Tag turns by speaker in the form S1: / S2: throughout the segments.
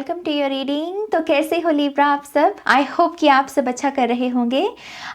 S1: Welcome to your reading. तो कैसे हो लिब्रा आप सब? आई होप कि आप सब अच्छा कर रहे होंगे।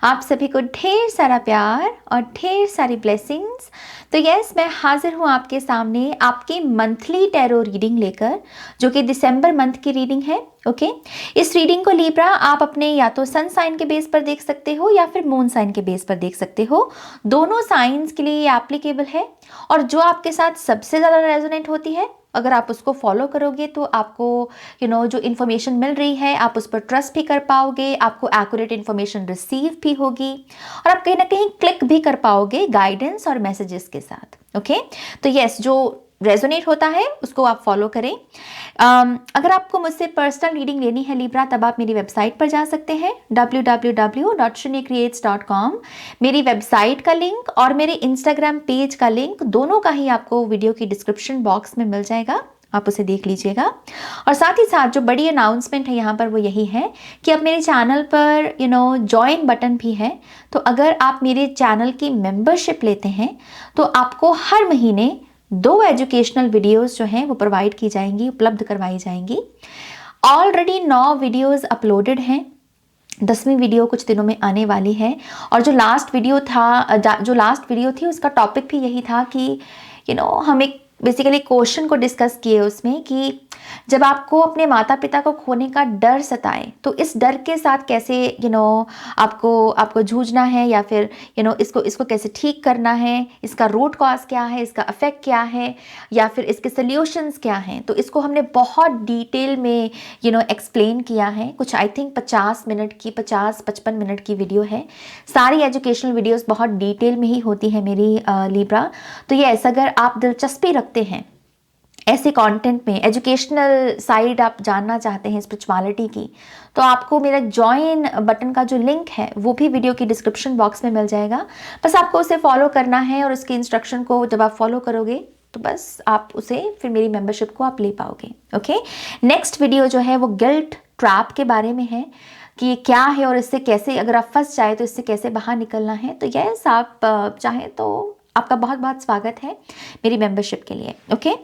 S1: आप सभी को ढेर सारा प्यार और ढेर सारी ब्लेसिंग्स। तो यस, मैं हाजिर हूँ आपके सामने आपकी मंथली टैरो रीडिंग लेकर, जो कि दिसंबर मंथ की रीडिंग है। ओके इस रीडिंग को लिब्रा आप अपने या तो सन साइन के बेस पर देख सकते हो या फिर मून साइन के बेस पर देख सकते हो। दोनों साइंस के लिए ये एप्लीकेबल है और जो आपके साथ सबसे ज़्यादा रेजोनेट होती है, अगर आप उसको फॉलो करोगे तो आपको जो इन्फॉर्मेशन मिल रही है आप उस पर ट्रस्ट भी कर पाओगे, आपको एक्यूरेट इन्फॉर्मेशन रिसीव भी होगी और आप कहीं ना कहीं क्लिक भी कर पाओगे गाइडेंस और मैसेजेस के साथ। ओके तो यस, जो रेजोनेट होता है उसको आप फॉलो करें। अगर आपको मुझसे पर्सनल रीडिंग लेनी है लिब्रा, तब आप मेरी वेबसाइट पर जा सकते हैं www.shrunyacreates.com। मेरी वेबसाइट का लिंक और मेरे इंस्टाग्राम पेज का लिंक दोनों का ही आपको वीडियो की डिस्क्रिप्शन बॉक्स में मिल जाएगा, आप उसे देख लीजिएगा। और साथ ही साथ जो बड़ी अनाउंसमेंट है यहाँ पर वो यही है कि अब मेरे चैनल पर जॉइन बटन भी है। तो अगर आप मेरे चैनल की मेंबरशिप लेते हैं तो आपको हर महीने 2 एजुकेशनल वीडियोस जो हैं वो प्रोवाइड की जाएंगी, उपलब्ध करवाई जाएंगी। ऑलरेडी 9 वीडियोस अपलोडेड हैं, 10वीं वीडियो कुछ दिनों में आने वाली है। और जो लास्ट वीडियो थी उसका टॉपिक भी यही था कि हम एक बेसिकली क्वेश्चन को डिस्कस किए उसमें कि जब आपको अपने माता पिता को खोने का डर सताए तो इस डर के साथ कैसे आपको जूझना है, या फिर इसको कैसे ठीक करना है, इसका रूट कॉज क्या है, इसका इफेक्ट क्या है, या फिर इसके सॉल्यूशंस क्या हैं। तो इसको हमने बहुत डिटेल में एक्सप्लेन किया है। कुछ आई थिंक 50-55 मिनट की वीडियो है। सारी एजुकेशनल वीडियोस बहुत डिटेल में ही होती है मेरी लिब्रा। तो ये ऐसा, अगर आप दिलचस्पी रखते हैं ऐसे कंटेंट में, एजुकेशनल साइड आप जानना चाहते हैं स्पिरिचुअलिटी की, तो आपको मेरा जॉइन बटन का जो लिंक है वो भी वीडियो की डिस्क्रिप्शन बॉक्स में मिल जाएगा। बस आपको उसे फॉलो करना है और उसके इंस्ट्रक्शन को जब आप फॉलो करोगे तो बस आप उसे फिर मेरी मेंबरशिप को आप ले पाओगे। ओके नेक्स्ट वीडियो जो है वो गिल्ट ट्रैप के बारे में है कि ये क्या है और इससे कैसे, अगर आप फंस जाए तो इससे कैसे बाहर निकलना है। तो यस, आप चाहें तो आपका बहुत बहुत स्वागत है मेरी मेंबरशिप के लिए। ओके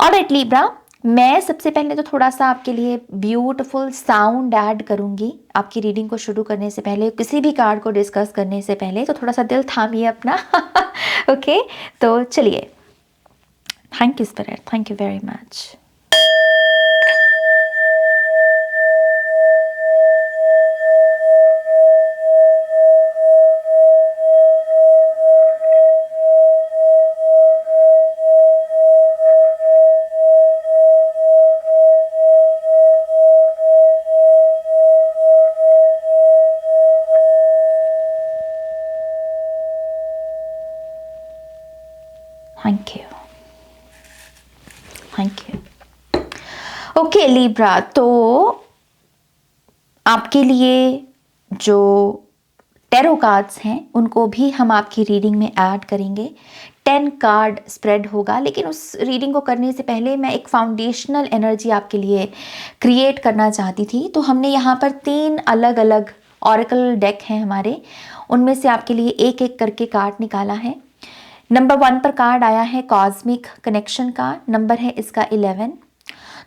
S1: ऑलराइट लिब्रा, मैं सबसे पहले तो थोड़ा सा आपके लिए ब्यूटीफुल साउंड ऐड करूंगी आपकी रीडिंग को शुरू करने से पहले, किसी भी कार्ड को डिस्कस करने से पहले, तो थोड़ा सा दिल थामिए अपना। ओके तो चलिए। Thank you spirit, thank you very much. Thank you, thank you. Okay Libra, तो आपके लिए जो टैरो कार्ड्स हैं उनको भी हम आपकी रीडिंग में ऐड करेंगे। 10 कार्ड स्प्रेड होगा, लेकिन उस रीडिंग को करने से पहले मैं एक फाउंडेशनल एनर्जी आपके लिए क्रिएट करना चाहती थी। तो हमने यहाँ पर 3 अलग अलग ऑरेकल डेक हैं हमारे, उनमें से आपके लिए एक एक करके कार्ड निकाला है। नंबर 1 पर कार्ड आया है कॉस्मिक कनेक्शन का, नंबर है इसका 11।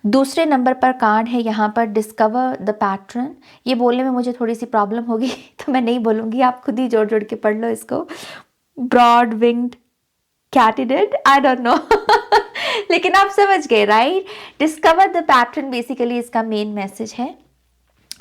S1: दूसरे नंबर पर कार्ड है यहाँ पर डिस्कवर द पैटर्न। ये बोलने में मुझे थोड़ी सी प्रॉब्लम होगी तो मैं नहीं बोलूँगी, आप खुद ही जोड़ जोड़ के पढ़ लो इसको। Broad winged katydid, I don't know लेकिन आप समझ गए right. Discover the pattern basically इसका मेन मैसेज है।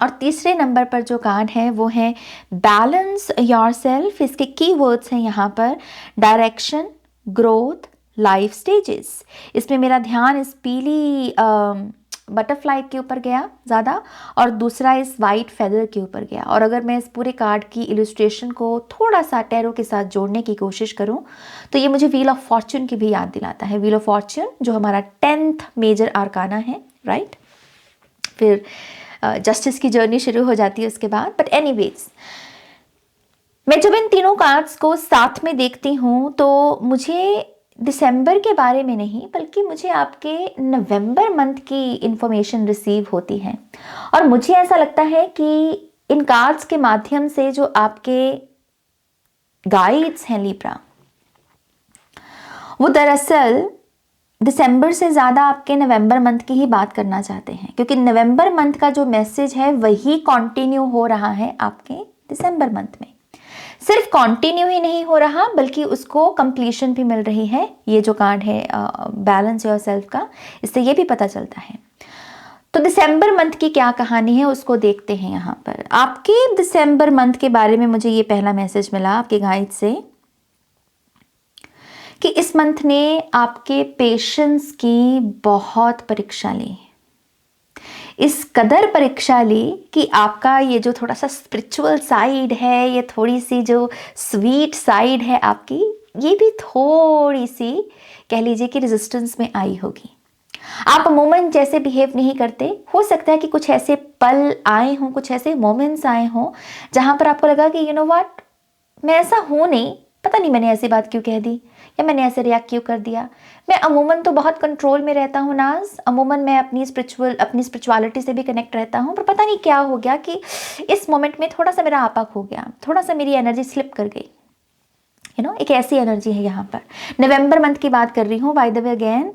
S1: और तीसरे नंबर पर जो कार्ड है वो है बैलेंस योरसेल्फ। इसके की वर्ड्स हैं यहाँ पर डायरेक्शन, ग्रोथ, लाइफ स्टेजेस। इसमें मेरा ध्यान इस पीली बटरफ्लाई के ऊपर गया ज़्यादा, और दूसरा इस वाइट फेदर के ऊपर गया। और अगर मैं इस पूरे कार्ड की इलस्ट्रेशन को थोड़ा सा टैरो के साथ जोड़ने की कोशिश करूं तो ये मुझे व्हील ऑफ फॉर्च्यून की भी याद दिलाता है। व्हील ऑफ फॉर्च्यून जो हमारा 10th मेजर आर्काना है राइट। फिर जस्टिस की जर्नी शुरू हो जाती है उसके बाद। बट एनीवेज, मैं जब इन तीनों कार्ड्स को साथ में देखती हूँ तो मुझे दिसंबर के बारे में नहीं, बल्कि मुझे आपके नवंबर मंथ की इंफॉर्मेशन रिसीव होती है। और मुझे ऐसा लगता है कि इन कार्ड्स के माध्यम से जो आपके गाइड्स हैं लिब्रा, वो दरअसल दिसंबर से ज़्यादा आपके नवंबर मंथ की ही बात करना चाहते हैं, क्योंकि नवंबर मंथ का जो मैसेज है वही कंटिन्यू हो रहा है आपके दिसंबर मंथ में। सिर्फ कंटिन्यू ही नहीं हो रहा बल्कि उसको कंप्लीशन भी मिल रही है। ये जो कार्ड है बैलेंस योर सेल्फ का, इससे ये भी पता चलता है। तो दिसंबर मंथ की क्या कहानी है उसको देखते हैं। यहाँ पर आपके दिसंबर मंथ के बारे में मुझे ये पहला मैसेज मिला आपके गाइड से कि इस मंथ ने आपके पेशेंस की बहुत परीक्षा ली, इस कदर परीक्षा ली कि आपका ये जो थोड़ा सा स्पिरिचुअल साइड है, ये थोड़ी सी जो स्वीट साइड है आपकी, ये भी थोड़ी सी कह लीजिए कि रेजिस्टेंस में आई होगी। आप अमूमन जैसे बिहेव नहीं करते, हो सकता है कि कुछ ऐसे पल आए हों, कुछ ऐसे मोमेंट्स आए हों जहां पर आपको लगा कि यू नो व्हाट, मैं ऐसा हूं नहीं, पता नहीं मैंने ऐसी बात क्यों कह दी या मैंने ऐसे रिएक्ट क्यों कर दिया। मैं अमूमन तो बहुत कंट्रोल में रहता हूँ नाज, अमूमन मैं अपनी स्पिरिचुअलिटी से भी कनेक्ट रहता हूँ, पर पता नहीं क्या हो गया कि इस मोमेंट में थोड़ा सा मेरा आपा खो गया, थोड़ा सा मेरी एनर्जी स्लिप कर गई। एक ऐसी एनर्जी है यहाँ पर। नवंबर मंथ की बात कर रही हूँ बाय द वे, अगेन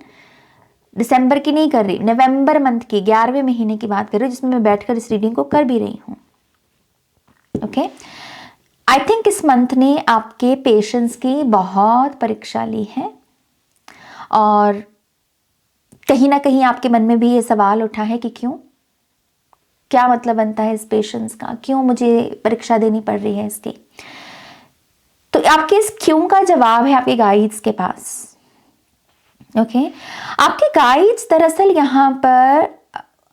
S1: दिसंबर की नहीं कर रही, नवंबर मंथ की 11वें महीने की बात कर रही हूँ, जिसमें मैं बैठकर इस रीडिंग को कर भी रही हूँ। ओके, आई थिंक इस मंथ ने आपके पेशेंस की बहुत परीक्षा ली है और कहीं ना कहीं आपके मन में भी ये सवाल उठा है कि क्यों, क्या मतलब बनता है इस पेशेंस का, क्यों मुझे परीक्षा देनी पड़ रही है इसकी। तो आपके इस क्यों का जवाब है आपके गाइड्स के पास। ओके, आपके गाइड्स दरअसल यहाँ पर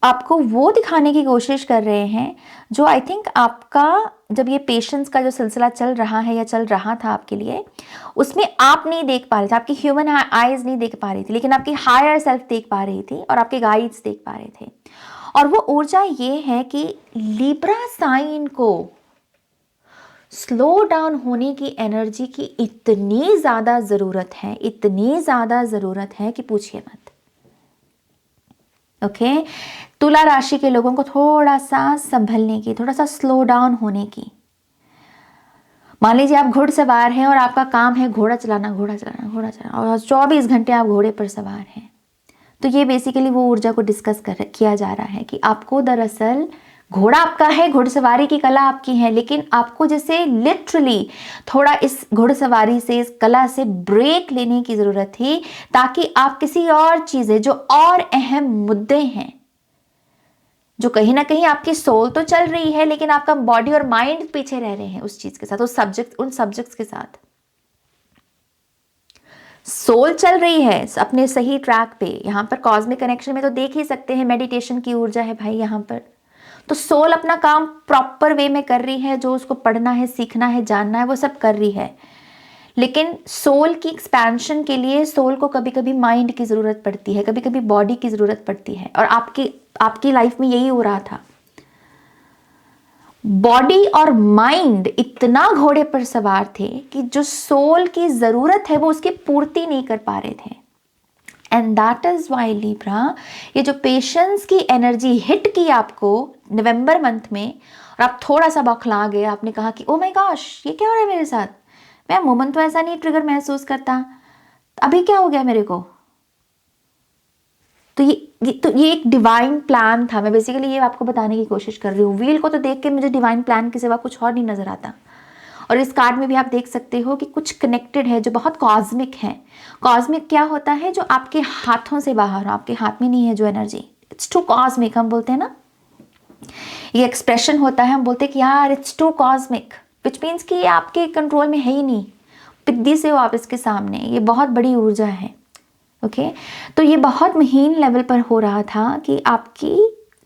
S1: आपको वो दिखाने की कोशिश कर रहे हैं जो आई थिंक आपका जब ये पेशेंस का जो सिलसिला चल रहा है या चल रहा था आपके लिए, उसमें आप नहीं देख पा रहे थे, आपकी ह्यूमन आईज नहीं देख पा रही थी, लेकिन आपकी हायर सेल्फ देख पा रही थी और आपके गाइड्स देख पा रहे थे। और वो ऊर्जा ये है कि लिब्रा साइन को स्लो डाउन होने की एनर्जी की इतनी ज्यादा जरूरत है, इतनी ज्यादा जरूरत है कि पूछिए मत। ओके, तुला राशि के लोगों को थोड़ा सा संभलने की, थोड़ा सा स्लो डाउन होने की। मान लीजिए आप घुड़सवार हैं और आपका काम है घोड़ा चलाना, घोड़ा चलाना, घोड़ा चलाना, और 24 घंटे आप घोड़े पर सवार हैं। तो ये बेसिकली वो ऊर्जा को डिस्कस किया जा रहा है कि आपको दरअसल घोड़ा आपका है, घुड़सवारी की कला आपकी है, लेकिन आपको जैसे लिटरली थोड़ा इस घुड़सवारी से, इस कला से ब्रेक लेने की जरूरत थी, ताकि आप किसी और चीजें जो और अहम मुद्दे हैं, जो कहीं ना कहीं आपकी सोल तो चल रही है लेकिन आपका बॉडी और माइंड पीछे रह रहे हैं उस चीज के साथ, उन सब्जेक्ट्स के साथ। सोल चल रही है अपने सही ट्रैक पे। यहां पर कॉस्मिक कनेक्शन में तो देख ही सकते हैं मेडिटेशन की ऊर्जा है भाई यहां पर। तो सोल अपना काम प्रॉपर वे में कर रही है, जो उसको पढ़ना है, सीखना है, जानना है, वो सब कर रही है। लेकिन सोल की एक्सपेंशन के लिए सोल को कभी कभी माइंड की जरूरत पड़ती है, कभी कभी बॉडी की जरूरत पड़ती है, और आपकी लाइफ में यही हो रहा था। बॉडी और माइंड इतना घोड़े पर सवार थे कि जो सोल की जरूरत है वो उसकी पूर्ति नहीं कर पा रहे थे। And that is why Libra, ये जो पेशेंस की एनर्जी हिट की आपको नवंबर मंथ में, और आप थोड़ा सा बौखला गए, आपने कहा कि ओ माय गॉश, ये क्या हो रहा है मेरे साथ, मैं मोमेंट तो ऐसा नहीं ट्रिगर महसूस करता, अभी क्या हो गया मेरे को। तो ये एक डिवाइन प्लान था। मैं बेसिकली ये आपको बताने की कोशिश कर रही हूँ। व्हील को तो देख के मुझे डिवाइन प्लान के सिवा कुछ और नहीं नजर आता। और इस कार्ड में भी आप देख सकते हो कि कुछ कनेक्टेड है जो बहुत कॉस्मिक है। कॉस्मिक क्या होता है? जो आपके हाथों से बाहर हो, आपके हाथ में नहीं है जो एनर्जी, इट्स टू कॉस्मिक हम बोलते हैं ना, ये एक्सप्रेशन होता है, हम बोलते हैं कि यार it's too cosmic, which means कि ये आपके कंट्रोल में है ही नहीं, पिद्दी से हो आप इसके सामने, ये बहुत बड़ी ऊर्जा है। ओके, तो ये बहुत महीन लेवल पर हो रहा था कि आपकी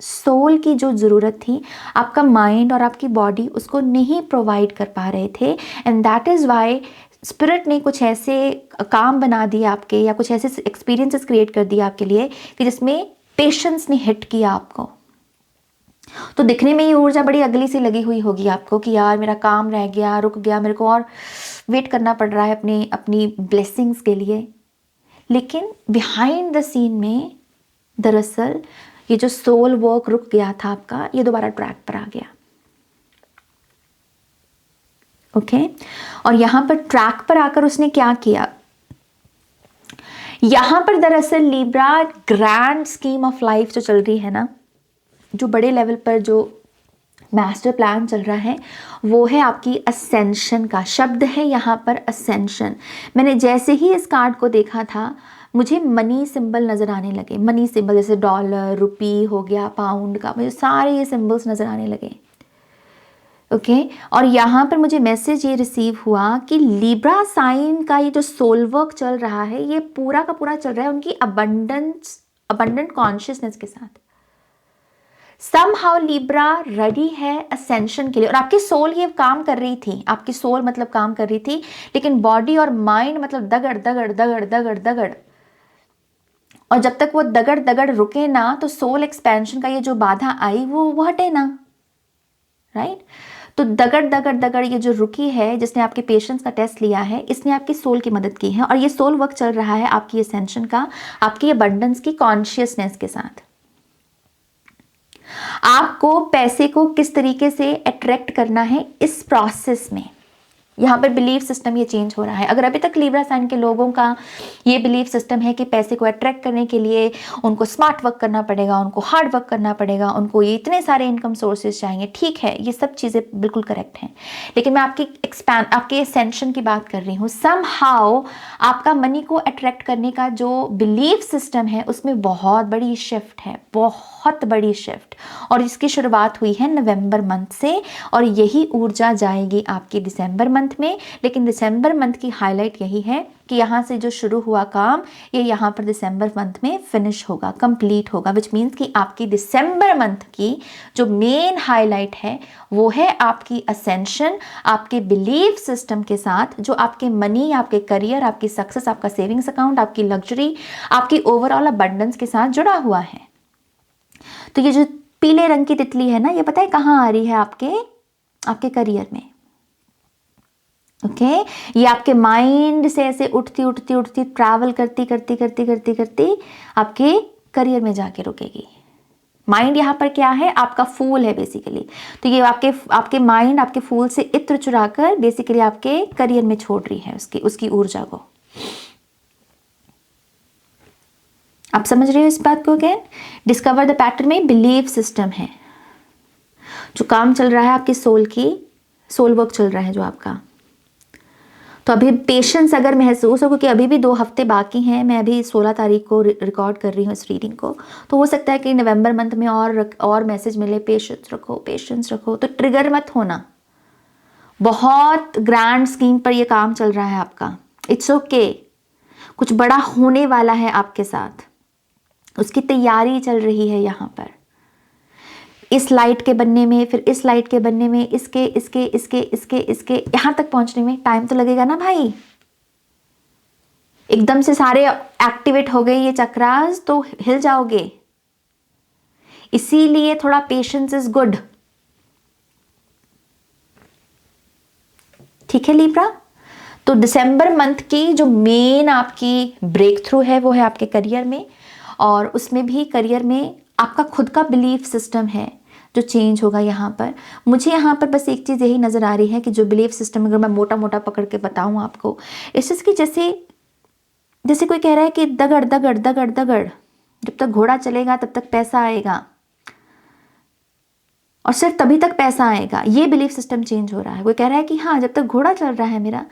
S1: सोल की जो ज़रूरत थी, आपका माइंड और आपकी बॉडी उसको नहीं प्रोवाइड कर पा रहे थे। And that is why spirit ने कुछ ऐसे काम बना दिए आपके, या कुछ ऐसे एक्सपीरियंसेस क्रिएट कर दिए आपके लिए कि जिसमें पेशेंस ने हिट किया आपको। तो दिखने में ये ऊर्जा बड़ी अगली सी लगी हुई होगी आपको कि यार मेरा काम रह गया, रुक गया, मेरे को और वेट करना पड़ रहा है अपनी ब्लेसिंग्स के लिए। लेकिन बिहाइंड द सीन में दरअसल ये जो सोल वर्क रुक गया था आपका, ये दोबारा ट्रैक पर आ गया। ओके, और यहां पर ट्रैक पर आकर उसने क्या किया, यहाँ पर दरअसल Libra grand scheme of life जो चल रही है ना, जो बड़े लेवल पर जो मास्टर प्लान चल रहा है, वो है आपकी असेंशन का शब्द है यहाँ पर, असेंशन। मैंने जैसे ही इस कार्ड को देखा था मुझे मनी सिंबल नज़र आने लगे, मनी सिंबल जैसे डॉलर, रुपी हो गया, पाउंड का, मुझे सारे ये सिंबल्स नज़र आने लगे। ओके और यहाँ पर मुझे मैसेज ये रिसीव हुआ कि लिब्रा साइन का ये जो सोल वर्क चल रहा है ये पूरा का पूरा चल रहा है उनकी अबंडेंट कॉन्शियसनेस के साथ। समहाउ लिब्रा रेडी है असेंशन के लिए, और आपकी सोल ये काम कर रही थी, आपकी सोल मतलब काम कर रही थी, लेकिन बॉडी और माइंड मतलब दगड़ दगड़ दगड़ दगड़ दगड़, और जब तक वो दगड़ दगड़ रुके ना तो सोल एक्सपेंशन का ये जो बाधा आई वो हटे ना, राइट। तो दगड़ दगड़ दगड़ ये जो रुकी है, जिसने आपके पेशेंस का टेस्ट लिया है, इसने आपकी सोल की मदद की है, और ये सोल वर्क चल रहा है आपकी असेंशन का, आपकी अबंडेंस की कॉन्शियसनेस के साथ। आपको पैसे को किस तरीके से अट्रैक्ट करना है इस प्रोसेस में, यहाँ पर बिलीफ सिस्टम ये चेंज हो रहा है। अगर अभी तक लिब्रा साइन के लोगों का ये बिलीफ सिस्टम है कि पैसे को अट्रैक्ट करने के लिए उनको स्मार्ट वर्क करना पड़ेगा, उनको हार्ड वर्क करना पड़ेगा, उनको ये इतने सारे इनकम सोर्सेज चाहिए, ठीक है, ये सब चीज़ें बिल्कुल करेक्ट हैं, लेकिन मैं आपके असेंशन की बात कर रही हूँ। समहाउ आपका मनी को अट्रैक्ट करने का जो बिलीफ सिस्टम है उसमें बहुत बड़ी शिफ्ट है, बहुत बड़ी शिफ्ट, और इसकी शुरुआत हुई है नवंबर मंथ से, और यही ऊर्जा जाएगी आपकी दिसंबर मंथ में। लेकिन दिसंबर मंथ की हाईलाइट यही है कि यहाँ से जो शुरू हुआ काम ये यहाँ पर दिसंबर मंथ में फिनिश होगा, कंप्लीट होगा, विच मीन्स कि आपकी दिसंबर मंथ की जो मेन हाईलाइट है वो है आपकी असेंशन, आपके बिलीफ सिस्टम के साथ, जो आपके मनी, आपके करियर, आपकी सक्सेस, आपका सेविंग्स अकाउंट, आपकी लग्जरी, आपकी ओवरऑल अबंडेंस के साथ जुड़ा हुआ है। तो ये जो पीले रंग की तितली है ना, ये पता है कहाँ आ रही है? आपके करियर में। ओके ये आपके माइंड से ऐसे उठती उठती उठती ट्रैवल करती करती करती करती करती आपके करियर में जाके रुकेगी। माइंड यहाँ पर क्या है? आपका फूल है बेसिकली। तो ये आपके माइंड आपके फूल से इत्र चुराकर बेसिकली आपके करियर में छोड़ रही है उसकी ऊर्जा को। आप समझ रहे हो इस बात को? अगेन डिस्कवर द पैटर्न में बिलीफ सिस्टम है जो काम चल रहा है, आपकी सोल वर्क चल रहा है जो आपका। तो अभी पेशेंस अगर महसूस हो, क्योंकि अभी भी 2 हफ्ते बाकी हैं, मैं अभी 16 तारीख को रिकॉर्ड कर रही हूँ इस रीडिंग को, तो हो सकता है कि नवंबर मंथ में और मैसेज मिले, पेशेंस रखो, पेशेंस रखो। तो ट्रिगर मत होना, बहुत ग्रैंड स्कीम पर ये काम चल रहा है आपका। इट्स ओके, कुछ बड़ा होने वाला है आपके साथ, उसकी तैयारी चल रही है यहाँ पर। इस लाइट के बनने में, फिर इस लाइट के बनने में, इसके यहाँ तक पहुंचने में टाइम तो लगेगा ना भाई। एकदम से सारे एक्टिवेट हो गए ये चक्रास तो हिल जाओगे, इसीलिए थोड़ा पेशेंस इज गुड। ठीक है लिब्रा? तो दिसंबर मंथ की जो मेन आपकी ब्रेक थ्रू है वो है आपके करियर में, और उसमें भी करियर में आपका खुद का बिलीफ सिस्टम है जो चेंज होगा। यहाँ पर मुझे यहाँ पर बस एक चीज़ यही नज़र आ रही है कि जो बिलीफ सिस्टम अगर मैं मोटा मोटा पकड़ के बताऊँ आपको, इस चीज़ की जैसे कोई कह रहा है कि दगड़ दगड़ दगड़ दगड़, जब तक घोड़ा चलेगा तब तक पैसा आएगा, और सिर्फ तभी तक पैसा आएगा। ये बिलीफ सिस्टम चेंज हो रहा है। कोई कह रहा है कि हाँ, जब तक घोड़ा चल रहा है मेरा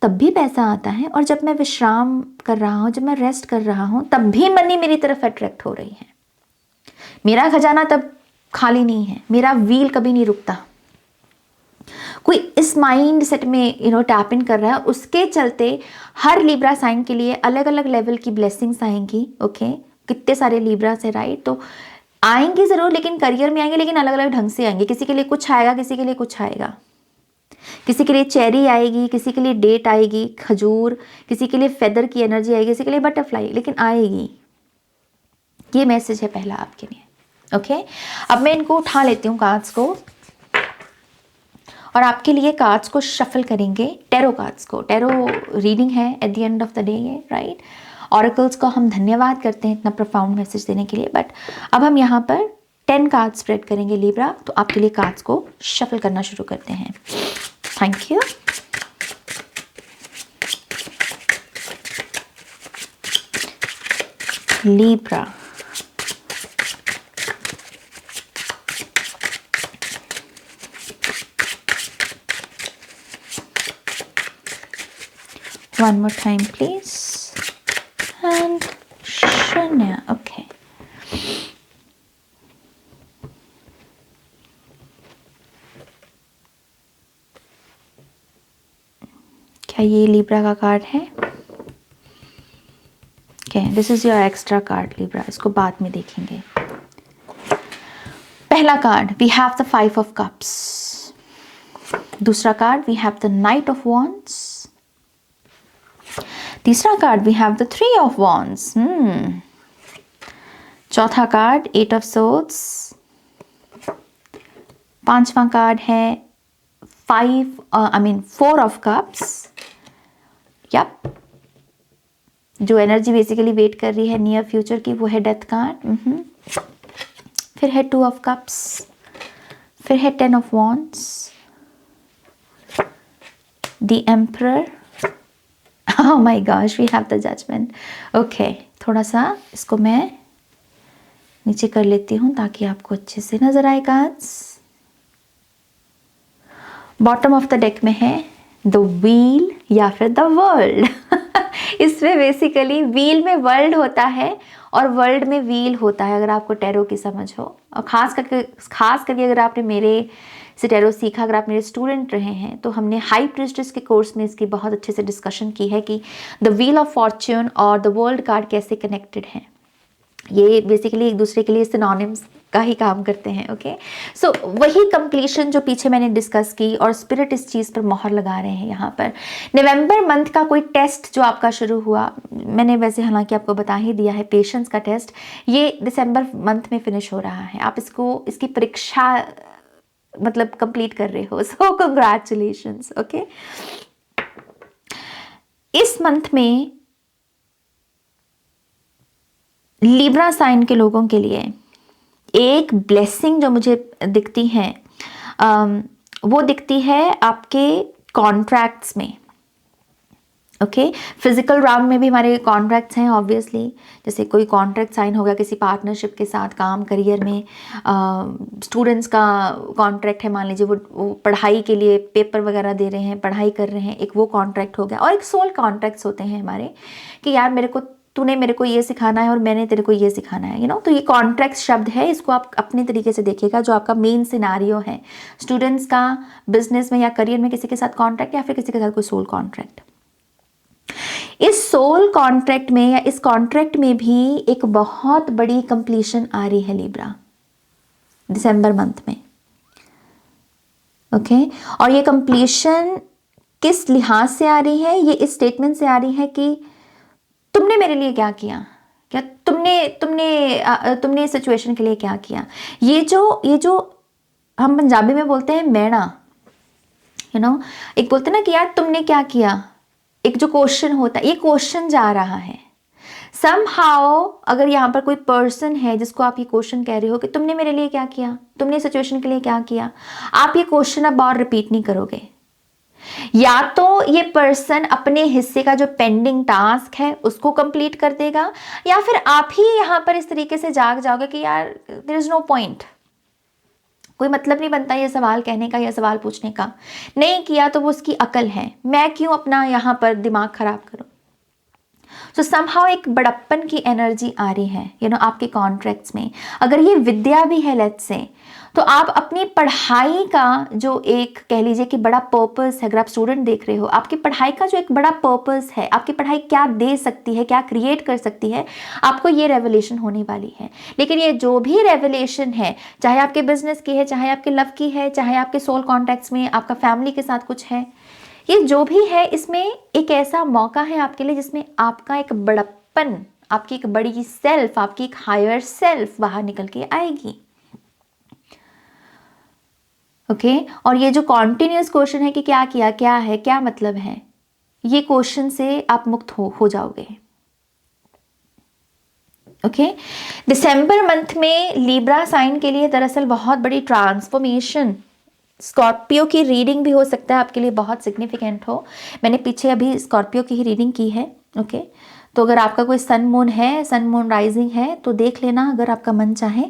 S1: तब भी पैसा आता है, और जब मैं विश्राम कर रहा हूँ, जब मैं रेस्ट कर रहा हूँ, तब भी मनी मेरी तरफ अट्रैक्ट हो रही है। मेरा खजाना तब खाली नहीं है, मेरा व्हील कभी नहीं रुकता। कोई इस माइंड सेट में टैप इन कर रहा है, उसके चलते हर लिब्रा साइन के लिए अलग अलग लेवल की ब्लेसिंग्स आएंगी। ओके कितने सारे लिब्रा से, राइट? तो आएंगी ज़रूर, लेकिन करियर में आएंगे, लेकिन अलग अलग ढंग से आएंगे। किसी के लिए कुछ आएगा, किसी के लिए कुछ आएगा। किसी के लिए चेरी आएगी, किसी के लिए डेट आएगी, खजूर, किसी के लिए फेदर की एनर्जी आएगी, किसी के लिए बटरफ्लाई, लेकिन आएगी। ये मैसेज है पहला आपके लिए। ओके अब मैं इनको उठा लेती हूँ कार्ड्स को, और आपके लिए कार्ड्स को शफल करेंगे, टैरो कार्ड्स को। टैरो रीडिंग है at the end of the day ये, राइट? ऑरेकल्स को हम धन्यवाद करते हैं इतना प्रोफाउंड मैसेज देने के लिए, बट अब हम यहाँ पर 10 कार्ड स्प्रेड करेंगे लिब्रा। तो आपके लिए कार्ड्स को शफल करना शुरू करते हैं। Thank you. Libra. One more time, please. And Shanya. Okay. क्या ये लिब्रा का कार्ड है? Okay, this is your extra card, Libra. इसको बाद में देखेंगे. पहला card, we have the 5 of cups. दूसरा card, we have the Knight of Wands. तीसरा card, we have the 3 of Wands. चौथा कार्ड, 8 of Swords. पांचवा कार्ड है 4 of Cups. यप, जो एनर्जी बेसिकली वेट कर रही है नियर फ्यूचर की, वो है डेथ कार्ड. फिर है 2 of Cups. फिर है 10 of Wands. The Emperor. Oh my gosh, we have the Judgment. Okay, थोड़ा सा इसको मैं नीचे कर लेती हूँ ताकि आपको अच्छे से नजर आए cards. Bottom of the deck में है द व्हील या फिर द वर्ल्ड. इसमें बेसिकली व्हील में वर्ल्ड होता है और वर्ल्ड में व्हील होता है, अगर आपको टैरो की समझ हो. और खास करके अगर आपने मेरे से टैरो सीखा, अगर आप मेरे स्टूडेंट रहे हैं, तो हमने हाई प्रीस्टेस के कोर्स में इसकी बहुत अच्छे से डिस्कशन की है कि द व्हील ऑफ फॉर्च्यून और द वर्ल्ड कार्ड कैसे कनेक्टेड हैं. ये बेसिकली एक दूसरे के लिए सिनोनिम्स का ही काम करते हैं. ओके, सो वही कंप्लीशन जो पीछे मैंने डिस्कस की, और स्पिरिट इस चीज़ पर मोहर लगा रहे हैं यहाँ पर. नवंबर मंथ का कोई टेस्ट जो आपका शुरू हुआ, मैंने वैसे हालांकि आपको बता ही दिया है, पेशेंस का टेस्ट, ये दिसंबर मंथ में फिनिश हो रहा है. आप इसकी परीक्षा मतलब कंप्लीट कर रहे हो. सो कंग्रेचुलेशंस. ओके, इस मंथ में लिब्रा साइन के लोगों के लिए एक ब्लेसिंग जो मुझे दिखती है, वो दिखती है आपके कॉन्ट्रैक्ट्स में. ओके, फिजिकल राउंड में भी हमारे कॉन्ट्रैक्ट्स हैं ऑब्वियसली. जैसे कोई कॉन्ट्रैक्ट साइन हो गया किसी पार्टनरशिप के साथ, काम करियर में. स्टूडेंट्स का कॉन्ट्रैक्ट है, मान लीजिए वो पढ़ाई के लिए पेपर वगैरह दे रहे हैं, पढ़ाई कर रहे हैं, एक वो कॉन्ट्रैक्ट हो गया. और एक सोल कॉन्ट्रैक्ट्स होते हैं हमारे कि यार तूने मेरे को ये सिखाना है और मैंने तेरे को ये सिखाना है, तो ये कॉन्ट्रैक्ट शब्द है, इसको आप अपने तरीके से देखिएगा. जो आपका मेन सिनारियो है स्टूडेंट्स का, बिजनेस में या करियर में किसी के साथ कॉन्ट्रैक्ट, या फिर किसी के साथ कोई सोल कॉन्ट्रैक्ट. इस सोल कॉन्ट्रैक्ट में या इस कॉन्ट्रैक्ट में भी एक बहुत बड़ी कंप्लीशन आ रही है लिब्रा दिसंबर मंथ में. ओके, और ये कंप्लीशन किस लिहाज से आ रही है? ये इस स्टेटमेंट से आ रही है कि तुमने मेरे लिए क्या किया, क्या तुमने इस सिचुएशन के लिए क्या किया. ये जो हम पंजाबी में बोलते हैं मैणा, एक बोलते हैं ना कि यार तुमने क्या किया, एक जो क्वेश्चन होता है, ये क्वेश्चन जा रहा है. समहाउ अगर यहाँ पर कोई पर्सन है जिसको आप ये क्वेश्चन कह रहे हो कि तुमने मेरे लिए क्या किया, तुमने इस सिचुएशन के लिए क्या किया, आप ये क्वेश्चन अब और रिपीट नहीं करोगे. या तो ये पर्सन अपने हिस्से का जो पेंडिंग टास्क है उसको कंप्लीट कर देगा, या फिर आप ही यहाँ पर इस तरीके से जाग जाओगे कि यार देयर इज नो पॉइंट, कोई मतलब नहीं बनता ये सवाल कहने का या सवाल पूछने का. नहीं किया तो वो उसकी अकल है, मैं क्यों अपना यहाँ पर दिमाग खराब करूं. सो समहाउ एक बड़प्पन की एनर्जी आ रही है आपके कॉन्ट्रैक्ट्स में. अगर ये विद्या भी है लेट्स से, तो आप अपनी पढ़ाई का जो एक कह लीजिए कि बड़ा पर्पस है, अगर आप स्टूडेंट देख रहे हो, आपकी पढ़ाई का जो एक बड़ा पर्पस है, आपकी पढ़ाई क्या दे सकती है, क्या क्रिएट कर सकती है, आपको ये रेवलेशन होने वाली है. लेकिन ये जो भी रेवलेशन है, चाहे आपके बिजनेस की है, चाहे आपके लव की है, चाहे आपके सोल कॉन्टैक्ट्स में आपका फैमिली के साथ कुछ है, ये जो भी है, इसमें एक ऐसा मौका है आपके लिए जिसमें आपका एक बड़प्पन, आपकी एक बड़ी सेल्फ, आपकी एक हायर सेल्फ बाहर निकल के आएगी. ओके, और ये जो कॉन्टिन्यूस क्वेश्चन है कि क्या किया, क्या है, क्या मतलब है, ये क्वेश्चन से आप मुक्त हो जाओगे. ओके, दिसंबर मंथ में लिब्रा साइन के लिए दरअसल बहुत बड़ी ट्रांसफॉर्मेशन, स्कॉर्पियो की रीडिंग भी हो सकता है आपके लिए बहुत सिग्निफिकेंट हो. मैंने पीछे अभी स्कॉर्पियो की ही रीडिंग की है. ओके, तो अगर आपका कोई सन मून है, सन मून राइजिंग है, तो देख लेना अगर आपका मन चाहे।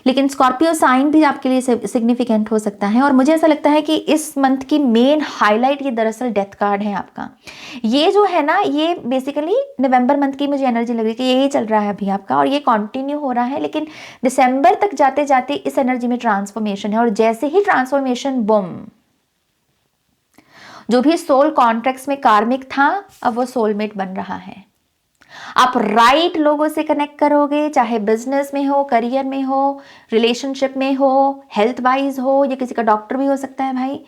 S1: लेकिन स्कॉर्पियो साइन भी आपके लिए सिग्निफिकेंट हो सकता है। और मुझे ऐसा लगता है कि इस मंथ की मेन हाईलाइट ये दरअसल डेथ कार्ड है आपका। ये जो है ना, ये बेसिकली नवंबर मंथ की मुझे एनर्जी लग रही है कि यही चल रहा है अभी आपका, और ये कंटिन्यू हो रहा है। लेकिन दिसंबर तक जाते जाते इस एनर्जी में ट्रांसफॉर्मेशन है, और जैसे ही ट्रांसफॉर्मेशन, बूम, जो भी सोल कॉन्ट्रैक्ट्स में कार्मिक था, अब वो सोलमेट बन रहा है। आप राइट लोगों से कनेक्ट करोगे, चाहे बिजनेस में हो, करियर में हो, रिलेशनशिप में हो, हेल्थ वाइज हो, या किसी का डॉक्टर भी हो सकता है भाई,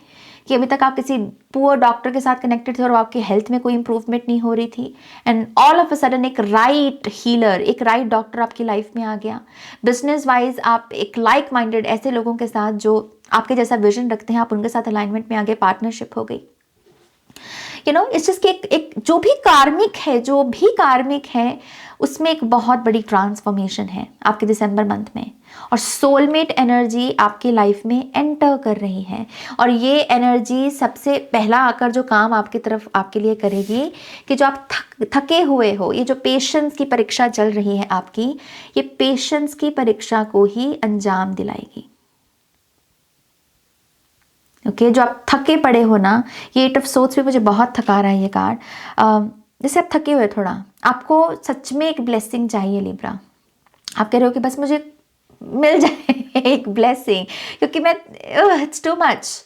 S1: कि अभी तक आप किसी पुअर डॉक्टर के साथ कनेक्टेड थे और आपकी हेल्थ में कोई इंप्रूवमेंट नहीं हो रही थी, and all of a sudden एक राइट हीलर, एक राइट डॉक्टर आपकी लाइफ में आ गया। बिजनेस वाइज आप एक लाइक माइंडेड ऐसे लोगों के साथ जो आपके जैसा विजन रखते हैं, आप उनके साथ अलाइनमेंट में आ गए, पार्टनरशिप हो गई। इट्स जस्ट एक जो भी कार्मिक है उसमें एक बहुत बड़ी ट्रांसफॉर्मेशन है आपके दिसंबर मंथ में, और सोलमेट एनर्जी आपकी लाइफ में एंटर कर रही है। और ये एनर्जी सबसे पहला आकर जो काम आपकी तरफ आपके लिए करेगी कि जो आप थके हुए हो, ये जो पेशेंस की परीक्षा चल रही है आपकी, ये पेशेंस की परीक्षा को ही अंजाम दिलाएगी। ओके, जो आप थके पड़े हो ना, ये 8 ऑफ सोर्ड्स भी मुझे बहुत थका रहा है ये कार्ड। जैसे आप थके हुए थोड़ा, आपको सच में एक ब्लेसिंग चाहिए लिब्रा। आप कह रहे हो कि बस मुझे मिल जाए एक ब्लेसिंग, क्योंकि मैं इट्स टू मच,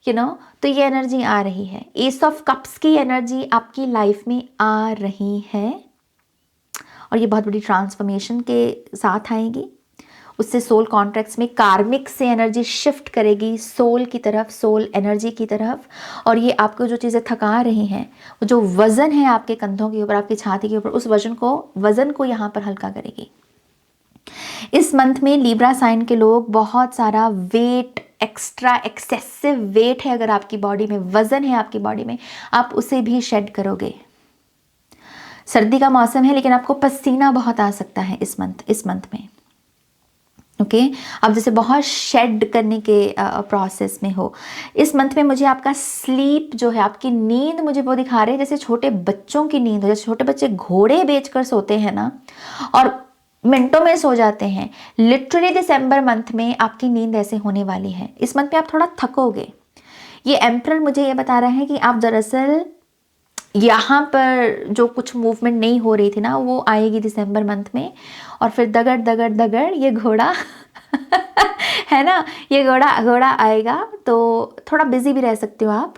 S1: तो ये एनर्जी आ रही है। एस ऑफ कप्स की एनर्जी आपकी लाइफ में आ रही है, और ये बहुत बड़ी ट्रांसफॉर्मेशन के साथ आएगी। उससे सोल कॉन्ट्रैक्ट्स में कार्मिक से एनर्जी शिफ्ट करेगी सोल की तरफ, सोल एनर्जी की तरफ। और ये आपको जो चीज़ें थका रही हैं, वो जो वज़न है आपके कंधों के ऊपर, आपकी छाती के ऊपर, उस वज़न को यहाँ पर हल्का करेगी। इस मंथ में लिब्रा साइन के लोग बहुत सारा वेट, एक्स्ट्रा एक्सेसिव वेट है अगर आपकी बॉडी में, वज़न है आपकी बॉडी में, आप उसे भी शेड करोगे। सर्दी का मौसम है, लेकिन आपको पसीना बहुत आ सकता है इस मंथ में। ओके, आप जैसे बहुत शेड करने के प्रोसेस में हो इस मंथ में। मुझे आपका स्लीप जो है, आपकी नींद मुझे वो दिखा रहे हैं जैसे छोटे बच्चों की नींद हो, जैसे छोटे बच्चे घोड़े बेचकर सोते हैं ना, और मिनटों में सो जाते हैं। लिटरली दिसंबर मंथ में आपकी नींद ऐसे होने वाली है। इस मंथ में आप थोड़ा थकोगे। ये एम्परर मुझे ये बता रहा है कि आप दरअसल यहाँ पर जो कुछ मूवमेंट नहीं हो रही थी ना, वो आएगी दिसंबर मंथ में, और फिर दगड़ दगड़ दगड़ ये घोड़ा है ना, ये घोड़ा आएगा। तो थोड़ा बिजी भी रह सकते हो आप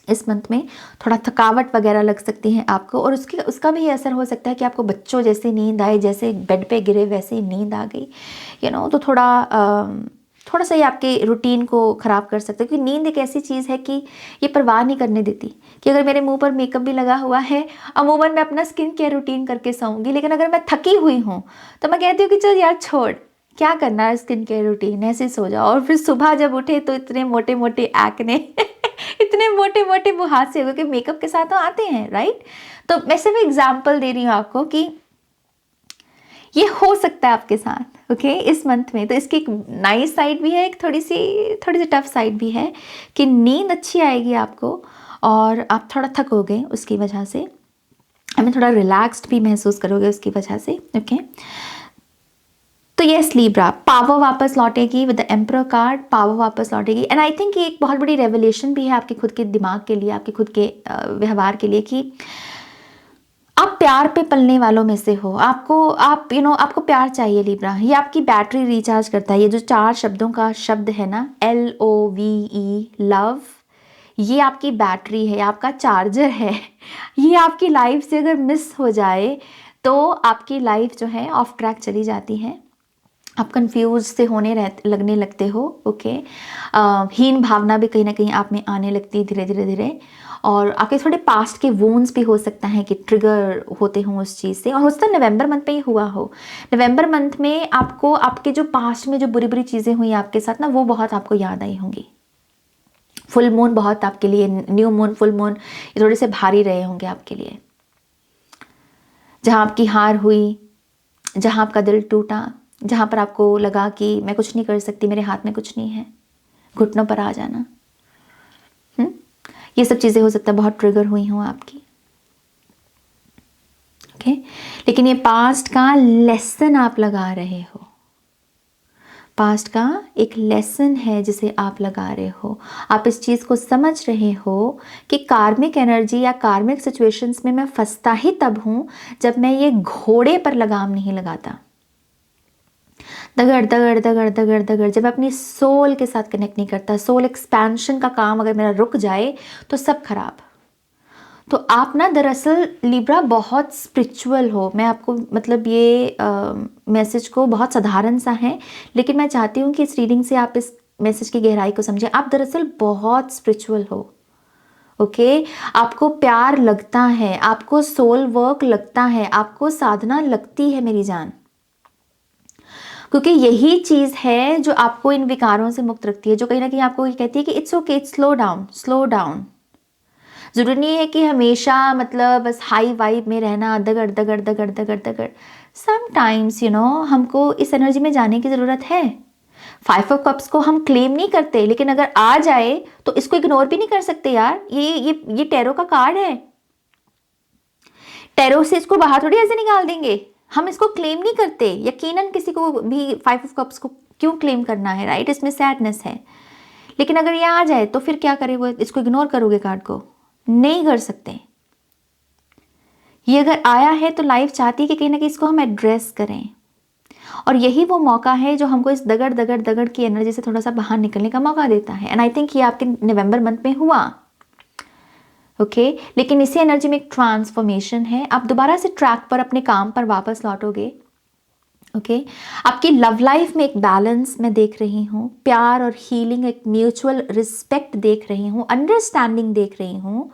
S1: इस मंथ में, थोड़ा थकावट वगैरह लग सकती है आपको, और उसका भी असर हो सकता है कि आपको बच्चों जैसी नींद आए, जैसे बेड पे गिरे वैसे नींद आ गई, तो थोड़ा सा ये आपके रूटीन को ख़राब कर सकते हैं। क्योंकि नींद एक ऐसी चीज़ है कि ये परवाह नहीं करने देती कि अगर मेरे मुंह पर मेकअप भी लगा हुआ है, अमूमन मैं अपना स्किन केयर रूटीन करके सोऊंगी, लेकिन अगर मैं थकी हुई हूँ तो मैं कहती हूँ कि चल यार छोड़, क्या करना है स्किन केयर रूटीन, ऐसे सो जाओ। और फिर सुबह जब उठे तो इतने मोटे मोटे एक्ने इतने मोटे मोटे मुहासे, क्योंकि मेकअप के साथ तो आते हैं, राइट। तो मैं सिर्फ एग्जाम्पल दे रही हूँ आपको कि ये हो सकता है आपके साथ, ओके, इस मंथ में। तो इसकी एक नाइस साइड भी है, एक थोड़ी सी टफ साइड भी है कि नींद अच्छी आएगी आपको, और आप थोड़ा थकोगे उसकी वजह से, हमें थोड़ा रिलैक्स्ड भी महसूस करोगे उसकी वजह से, ओके। तो यस लिब्रा, पावर वापस लौटेगी with the emperor card, power वापस लौटेगी। एंड आई थिंक ये एक बहुत बड़ी रेवलेशन भी है आपके खुद के दिमाग के लिए, आपके खुद के व्यवहार के लिए, कि आप प्यार पे पलने वालों में से हो। आपको प्यार चाहिए लिब्रा। ये आपकी बैटरी रिचार्ज करता है। ये जो 4 शब्दों का शब्द है ना, LOVE, लव, ये आपकी बैटरी है, आपका चार्जर है। ये आपकी लाइफ से अगर मिस हो जाए तो आपकी लाइफ जो है ऑफ ट्रैक चली जाती है। आप कंफ्यूज से लगने लगते हो, ओके। हीन भावना भी कहीं ना कहीं आप में आने लगती है धीरे धीरे, और आपके थोड़े पास्ट के वोन्स भी हो सकता है कि ट्रिगर होते हों उस चीज़ से। और हो सकता है नवंबर मंथ में ही हुआ हो। नवंबर मंथ में आपको आपके जो पास्ट में जो बुरी बुरी चीज़ें हुई आपके साथ ना, वो बहुत आपको याद आई होंगी। फुल मून बहुत आपके लिए, न्यू मून, फुल मून, ये थोड़े से भारी रहे होंगे आपके लिए। जहाँ आपकी हार हुई, जहाँ आपका दिल टूटा, जहाँ पर आपको लगा कि मैं कुछ नहीं कर सकती, मेरे हाथ में कुछ नहीं है, घुटनों पर आ जाना, ये सब चीज़ें हो सकता है बहुत ट्रिगर हुई हों आपकी। ओके लेकिन ये पास्ट का लेसन आप लगा रहे हो, पास्ट का एक लेसन है जिसे आप लगा रहे हो। आप इस चीज़ को समझ रहे हो कि कार्मिक एनर्जी या कार्मिक सिचुएशंस में मैं फंसता ही तब हूँ जब मैं ये घोड़े पर लगाम नहीं लगाता। दगड़ दगड़ दगड़ दगड़ दगड़, जब मैं अपनी सोल के साथ कनेक्ट नहीं करता, सोल एक्सपेंशन का काम अगर मेरा रुक जाए तो सब खराब। तो आप ना दरअसल लिब्रा बहुत स्पिरिचुअल हो। मैं आपको मतलब ये मैसेज को बहुत साधारण सा है, लेकिन मैं चाहती हूँ कि इस रीडिंग से आप इस मैसेज की गहराई को समझें। आप दरअसल बहुत स्पिरिचुअल हो। ओके आपको प्यार लगता है, आपको सोल वर्क लगता है, आपको साधना लगती है मेरी जान, क्योंकि यही चीज़ है जो आपको इन विकारों से मुक्त रखती है, जो कहीं ना कहीं आपको ये कहती है कि it's okay, slow down, slow down. ज़रूरी नहीं है कि हमेशा मतलब बस हाई वाइब में रहना, दगड़ दगड़ दगड़ दगड़ दगड़। समटाइम्स हमको इस एनर्जी में जाने की ज़रूरत है। 5 ऑफ कप्स को हम क्लेम नहीं करते, लेकिन अगर आ जाए तो इसको इग्नोर भी नहीं कर सकते यार। ये टैरो का कार्ड है, टैरो से इसको बाहर थोड़ी ऐसे निकाल देंगे। हम इसको क्लेम नहीं करते। यकीनन किसी को भी 5 ऑफ कप्स को क्यों क्लेम करना है, राइट? इसमें सैडनेस है। लेकिन अगर ये आ जाए तो फिर क्या करे वो? इसको इग्नोर करोगे कार्ड को? नहीं कर सकते। ये अगर आया है तो लाइफ चाहती है कि कहीं ना कहीं इसको हम एड्रेस करें, और यही वो मौका है जो हमको इस दगड़ दगड़ दगड़ की एनर्जी से थोड़ा सा बाहर निकलने का मौका देता है। एंड आई थिंक ये आपके नवंबर मंथ में हुआ। ओके लेकिन इसी एनर्जी में एक ट्रांसफॉर्मेशन है। आप दोबारा से ट्रैक पर, अपने काम पर वापस लौटोगे। ओके आपकी लव लाइफ में एक बैलेंस मैं देख रही हूँ, प्यार और हीलिंग, एक म्यूचुअल रिस्पेक्ट देख रही हूँ, अंडरस्टैंडिंग देख रही हूँ।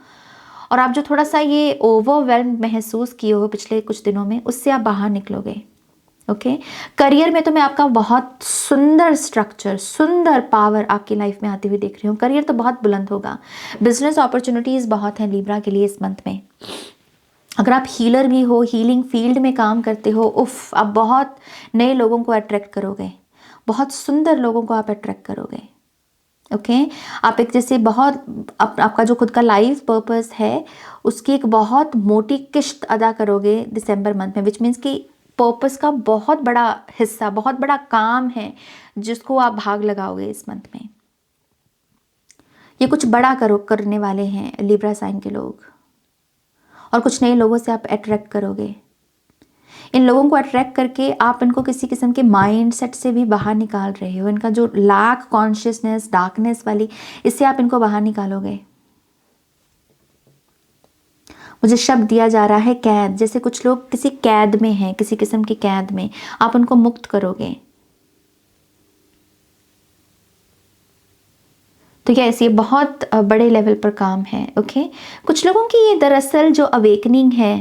S1: और आप जो थोड़ा सा ये ओवरवेल्म महसूस किए हो पिछले कुछ दिनों में, उससे आप बाहर निकलोगे। ओके करियर में तो मैं आपका बहुत सुंदर स्ट्रक्चर, सुंदर पावर आपकी लाइफ में आती हुई देख रही हूँ। करियर तो बहुत बुलंद होगा। बिजनेस अपॉर्चुनिटीज़ बहुत हैं लिब्रा के लिए इस मंथ में। अगर आप हीलर भी हो, हीलिंग फील्ड में काम करते हो, उफ आप बहुत नए लोगों को अट्रैक्ट करोगे, बहुत सुंदर लोगों को आप अट्रैक्ट करोगे। ओके आप एक जैसे बहुत आपका जो खुद का लाइफ पर्पस है उसकी एक बहुत मोटी किश्त अदा करोगे दिसंबर मंथ में, विच मीन्स कि पर्पस का बहुत बड़ा हिस्सा, बहुत बड़ा काम है जिसको आप भाग लगाओगे इस मंथ में। ये कुछ बड़ा करने वाले हैं लिब्रा साइन के लोग, और कुछ नए लोगों से आप अट्रैक्ट करोगे। इन लोगों को अट्रैक्ट करके आप इनको किसी किस्म के माइंड सेट से भी बाहर निकाल रहे हो। इनका जो लैक कॉन्शियसनेस, डार्कनेस वाली, इससे आप इनको बाहर निकालोगे। मुझे शब्द दिया जा रहा है कैद, जैसे कुछ लोग किसी कैद में हैं, किसी किस्म की कैद में, आप उनको मुक्त करोगे। तो ये बहुत बड़े लेवल पर काम है। ओके कुछ लोगों की ये दरअसल जो अवेकनिंग है,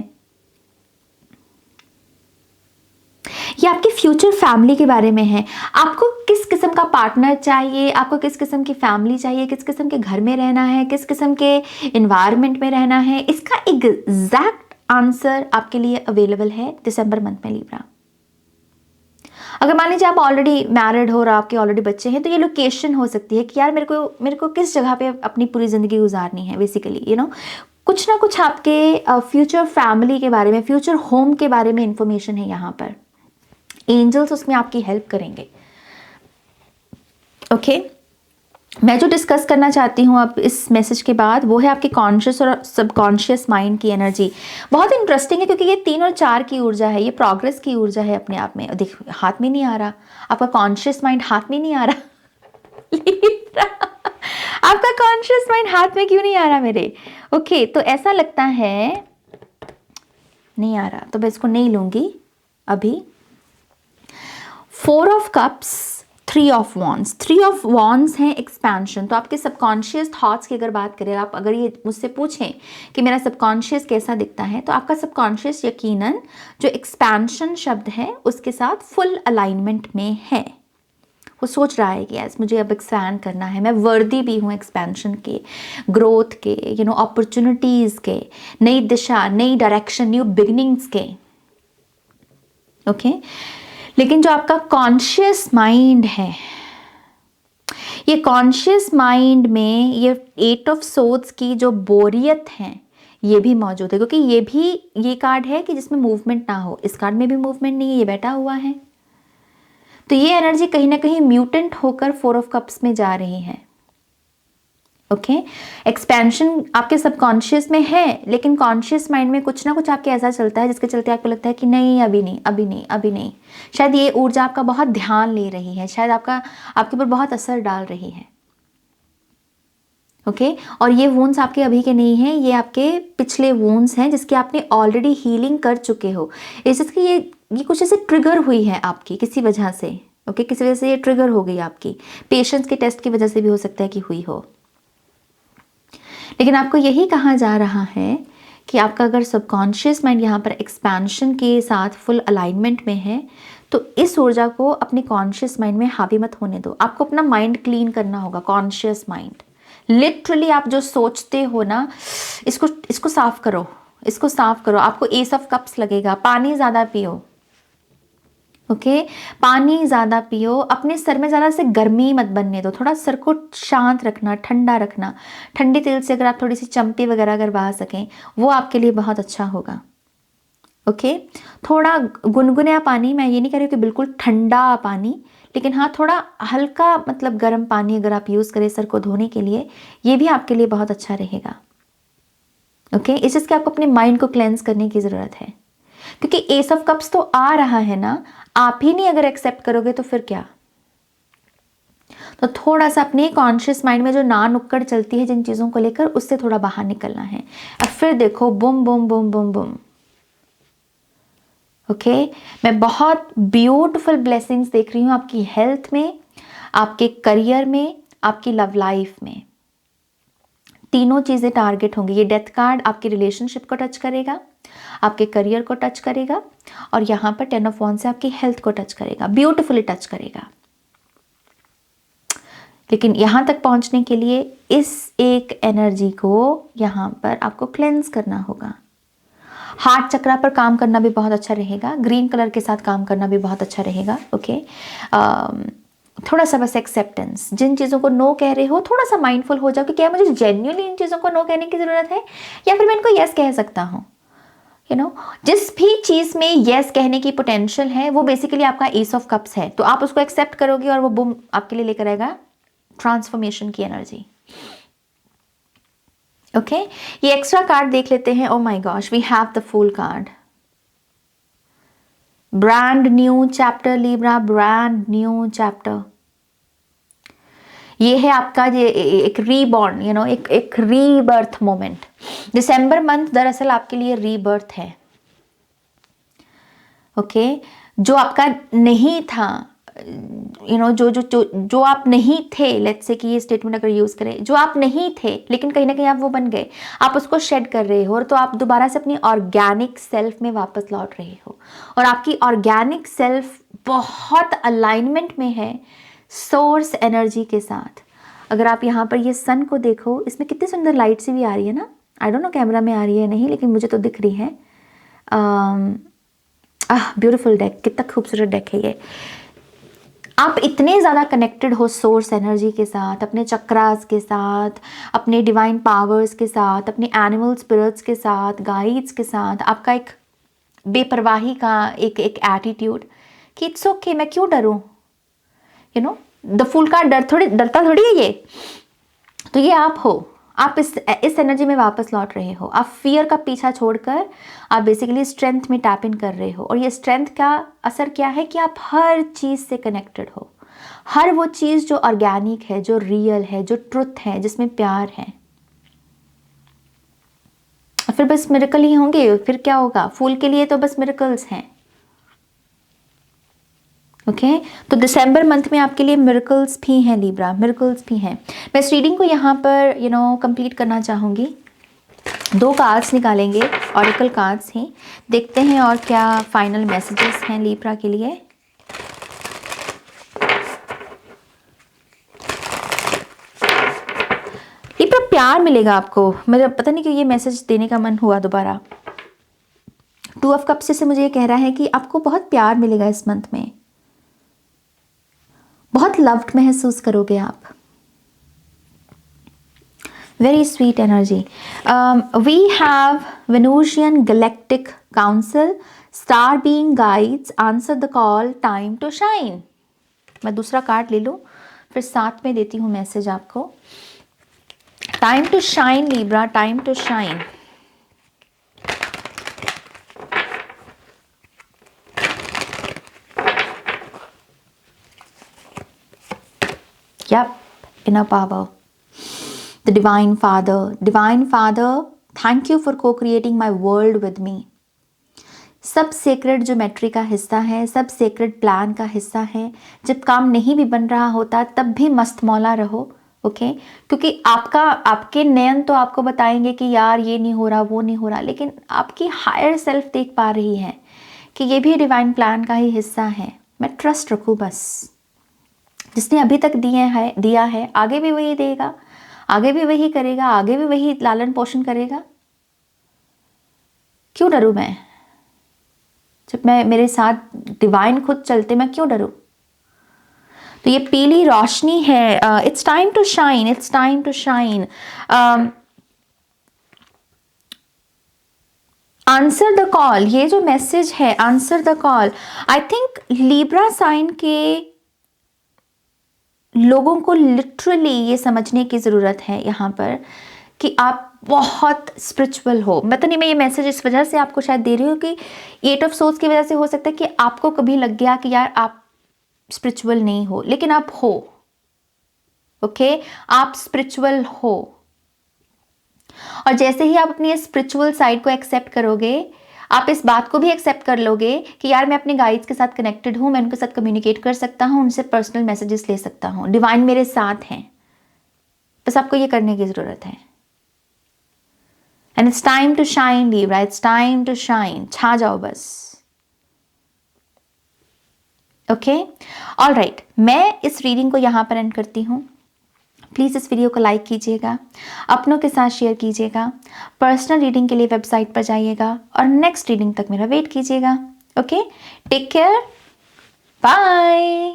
S1: ये आपकी फ्यूचर फैमिली के बारे में है। आपको किस किस्म का पार्टनर चाहिए, आपको किस किस्म की फैमिली चाहिए, किस किस्म के घर में रहना है, किस किस्म के इन्वायरमेंट में रहना है, इसका एग्जैक्ट आंसर आपके लिए अवेलेबल है दिसंबर मंथ में लिब्रा। अगर मान लीजिए आप ऑलरेडी मैरिड हो और आपके ऑलरेडी बच्चे हैं, तो ये लोकेशन हो सकती है कि यार मेरे को किस जगह पे अपनी पूरी ज़िंदगी गुजारनी है। बेसिकली कुछ ना कुछ आपके फ्यूचर फैमिली के बारे में, फ्यूचर होम के बारे में इंफॉर्मेशन है यहाँ पर। एंजल्स उसमें आपकी हेल्प करेंगे। ओके मैं जो डिस्कस करना चाहती हूँ अब इस मैसेज के बाद, वो है आपकी कॉन्शियस और सबकॉन्शियस माइंड की एनर्जी। बहुत इंटरेस्टिंग है क्योंकि ये 3 और 4 की ऊर्जा है, ये प्रोग्रेस की ऊर्जा है अपने आप में। देख हाथ में नहीं आ रहा आपका कॉन्शियस माइंड, हाथ में नहीं आ रहा आपका कॉन्शियस माइंड हाथ में क्यों नहीं आ रहा मेरे? ओके तो ऐसा लगता है नहीं आ रहा, तो मैं इसको नहीं लूंगी अभी। 4 of cups, 3 of wands. 3 of wands हैं एक्सपेंशन। तो आपके सबकॉन्शियस थॉट्स की अगर बात करें, आप अगर ये मुझसे पूछें कि मेरा सबकॉन्शियस कैसा दिखता है, तो आपका सबकॉन्शियस यकीनन जो एक्सपेंशन शब्द है उसके साथ फुल अलाइनमेंट में है। वो सोच रहा है कि यस मुझे अब एक्सपैंड करना है, मैं वर्दी भी हूँ एक्सपेंशन के, ग्रोथ के, अपॉर्चुनिटीज़ के, नई दिशा, नई डायरेक्शन, न्यू बिगिनिंग्स के। ओके लेकिन जो आपका कॉन्शियस माइंड है, ये कॉन्शियस माइंड में ये 8 ऑफ सोर्ड्स की जो बोरियत है, ये भी मौजूद है, क्योंकि ये कार्ड है कि जिसमें मूवमेंट ना हो। इस कार्ड में भी मूवमेंट नहीं है, ये बैठा हुआ है। तो ये एनर्जी कहीं ना कहीं म्यूटेंट होकर 4 ऑफ कप्स में जा रही है। ओके, एक्सपेंशन आपके सबकॉन्शियस में है, लेकिन कॉन्शियस माइंड में कुछ ना कुछ आपके ऐसा चलता है जिसके चलते आपको लगता है कि नहीं, अभी नहीं, अभी नहीं, अभी नहीं। शायद ये ऊर्जा आपका बहुत ध्यान ले रही है, शायद आपके ऊपर बहुत असर डाल रही है। ओके, और ये वूंड्स आपके अभी के नहीं हैं, ये आपके पिछले वूंड्स हैं जिसकी आपने ऑलरेडी हीलिंग कर चुके हो। इस चीज़ की ये कुछ ऐसे ट्रिगर हुई है आपकी किसी वजह से। ओके, किसी वजह से ये ट्रिगर हो गई आपकी, पेशेंस के टेस्ट की वजह से भी हो सकता है कि हुई हो। लेकिन आपको यही कहा जा रहा है कि आपका अगर सबकॉन्शियस माइंड यहाँ पर एक्सपेंशन के साथ फुल अलाइनमेंट में है, तो इस ऊर्जा को अपने कॉन्शियस माइंड में हावी मत होने दो। आपको अपना माइंड क्लीन करना होगा, कॉन्शियस माइंड। लिटरली आप जो सोचते हो ना, इसको साफ करो, इसको साफ करो। आपको एस ऑफ कप्स लगेगा। पानी ज़्यादा पियो। ओके, पानी ज़्यादा पियो। अपने सर में ज़्यादा से गर्मी मत बनने दो, थोड़ा सर को शांत रखना, ठंडा रखना। ठंडे तेल से अगर आप थोड़ी सी चम्पी वगैरह अगर बहा सकें, वो आपके लिए बहुत अच्छा होगा। ओके, थोड़ा गुनगुना पानी, मैं ये नहीं कह रही हूँ कि बिल्कुल ठंडा पानी, लेकिन हाँ थोड़ा हल्का मतलब गर्म पानी अगर आप यूज़ करें सर को धोने के लिए, ये भी आपके लिए बहुत अच्छा रहेगा। ओके, इस चीज़ के आपको अपने माइंड को क्लेंस करने की ज़रूरत है, क्योंकि एस ऑफ कप्स तो आ रहा है ना, आप ही नहीं अगर एक्सेप्ट करोगे तो फिर क्या। तो थोड़ा सा अपने कॉन्शियस माइंड में जो ना नुक्कड़ चलती है जिन चीज़ों को लेकर, उससे थोड़ा बाहर निकलना है। अब फिर देखो, बुम बुम बुम बुम बुम। ओके, मैं बहुत ब्यूटीफुल ब्लेसिंग्स देख रही हूँ आपकी हेल्थ में, आपके करियर में, आपकी लव लाइफ में। तीनों चीज़ें टारगेट होंगी। ये डेथ कार्ड आपके रिलेशनशिप को टच करेगा, आपके करियर को टच करेगा, और यहाँ पर 10 ऑफ वॉन्ड्स से आपकी हेल्थ को टच करेगा, ब्यूटीफुली टच करेगा। लेकिन यहाँ तक पहुँचने के लिए इस एक एनर्जी को यहाँ पर आपको क्लेंस करना होगा। हार्ट चक्रा पर काम करना भी बहुत अच्छा रहेगा, ग्रीन कलर के साथ काम करना भी बहुत अच्छा रहेगा। ओके, थोड़ा सा बस एक्सेप्टेंस, जिन चीज़ों को नो कह रहे हो थोड़ा सा माइंडफुल हो जाओ कि क्या मुझे जेन्युइनली इन चीज़ों को नो कहने की ज़रूरत है, या फिर मैं इनको यस कह सकता हूँ। यू नो, जिस भी चीज़ में यस कहने की पोटेंशियल है वो बेसिकली आपका एस ऑफ कप्स है, तो आप उसको एक्सेप्ट करोगे और वो बुम आपके लिए लेकर आएगा ट्रांसफॉर्मेशन की एनर्जी। ओके, ये एक्स्ट्रा कार्ड देख लेते हैं। Oh my gosh, we have the fool card. Brand new chapter Libra, brand new chapter. ये है आपका ये एक रीबॉर्न, यू नो, एक रीबर्थ मोमेंट। दिसंबर मंथ दरअसल आपके लिए रीबर्थ है। ओके, जो आपका नहीं था, यू नो, जो आप नहीं थे, लेट्स से कि ये स्टेटमेंट अगर यूज करें, जो आप नहीं थे लेकिन कहीं ना कहीं आप वो बन गए, आप उसको शेड कर रहे हो, और तो आप दोबारा से अपनी ऑर्गेनिक सेल्फ में वापस लौट रहे हो। और आपकी ऑर्गेनिक सेल्फ बहुत अलाइनमेंट में है सोर्स एनर्जी के साथ। अगर आप यहाँ पर ये सन को देखो, इसमें कितनी सुंदर लाइट सी भी आ रही है ना। आई डोंट नो कैमरा में आ रही है नहीं, लेकिन मुझे तो दिख रही है। ब्यूटीफुल डेक, कितना खूबसूरत डेक है ये। आप इतने ज़्यादा कनेक्टेड हो सोर्स एनर्जी के साथ, अपने चक्रास के साथ, अपने डिवाइन पावर्स के साथ, अपने एनिमल स्पिरिट्स के साथ, गाइड्स के साथ। आपका एक बेपरवाही का एक एटीट्यूड कि इट्स ओके, मैं क्यों डरूं। यू नो, द फूल का डरता थोड़ी है ये। तो ये आप हो, आप इस एनर्जी में वापस लौट रहे हो। आप फियर का पीछा छोड़कर आप बेसिकली स्ट्रेंथ में टैप इन कर रहे हो। और ये स्ट्रेंथ का असर क्या है कि आप हर चीज़ से कनेक्टेड हो, हर वो चीज़ जो ऑर्गेनिक है, जो रियल है, जो ट्रुथ है, जिसमें प्यार है। फिर बस मिरेकल ही होंगे, फिर क्या होगा। फूल के लिए तो बस मिरेकल्स हैं। ओके, तो दिसंबर मंथ में आपके लिए मिरेकल्स भी हैं लिब्रा, मिरेकल्स भी हैं। मैं इस रीडिंग को यहाँ पर कंप्लीट करना चाहूँगी। 2 कार्ड्स निकालेंगे, ऑरेकल कार्ड्स ही, देखते हैं और क्या फाइनल मैसेजेस हैं लिब्रा के लिए। लिब्रा, प्यार मिलेगा आपको। मेरा पता नहीं क्यों ये मैसेज देने का मन हुआ दोबारा। 2 ऑफ कप्स से मुझे ये कह रहा है कि आपको बहुत प्यार मिलेगा इस मंथ में, बहुत लव्ड महसूस करोगे आप। Very sweet energy. We have Venusian Galactic Council, Star Being Guides, Answer the Call, Time to Shine. मैं दूसरा कार्ड ले लूँ, फिर साथ में देती हूँ मैसेज आपको. Time to shine, Libra, time to shine. Yep, inner power. The Divine Father, thank you for co-creating my world with me. सब सेक्रेड ज्योमेट्री का हिस्सा है, सब सेक्रेड प्लान का हिस्सा है. जब काम नहीं भी बन रहा होता तब भी मस्त मौला रहो, ओके? क्योंकि आपके नयन तो आपको बताएंगे कि यार ये नहीं हो रहा, वो नहीं हो रहा, लेकिन आपकी हायर सेल्फ देख पा रही है कि ये भी डिवाइन प्लान का ही हिस्सा है. मैं ट्रस्ट रखूँ बस. जिसने अभी तक दिया है आगे भी वही देगा, आगे भी वही करेगा, आगे भी वही लालन पोषण करेगा. क्यों डरूं मैं? जब मैं मेरे साथ डिवाइन खुद चलते, मैं क्यों डरूं? तो ये पीली रोशनी है. It's time to shine, it's time to shine. Answer the call, ये जो मैसेज है answer the call, I think Libra sign के लोगों को लिटरली ये समझने की ज़रूरत है यहाँ पर कि आप बहुत स्पिरिचुअल हो. मैं तो नहीं, मैं ये मैसेज इस वजह से आपको शायद दे रही हूँ कि 8 ऑफ सोर्स की वजह से हो सकता है कि आपको कभी लग गया कि यार आप स्पिरिचुअल नहीं हो, लेकिन आप हो. ओके, आप स्पिरिचुअल हो. और जैसे ही आप अपनी स्पिरिचुअल साइड को एक्सेप्ट करोगे, आप इस बात को भी एक्सेप्ट कर लोगे कि यार मैं अपने गाइड्स के साथ कनेक्टेड हूँ, मैं उनके साथ कम्युनिकेट कर सकता हूँ, उनसे पर्सनल मैसेजेस ले सकता हूँ, डिवाइन मेरे साथ हैं. बस आपको ये करने की ज़रूरत है. And it's time to shine Libra, it's time to shine. छा जाओ बस. Okay, all right. मैं इस रीडिंग को यहाँ पर एंड करती हूँ. प्लीज़ इस वीडियो को लाइक कीजिएगा, अपनों के साथ शेयर कीजिएगा. पर्सनल रीडिंग के लिए वेबसाइट पर जाइएगा और नेक्स्ट रीडिंग तक मेरा वेट कीजिएगा. Okay, take care, bye.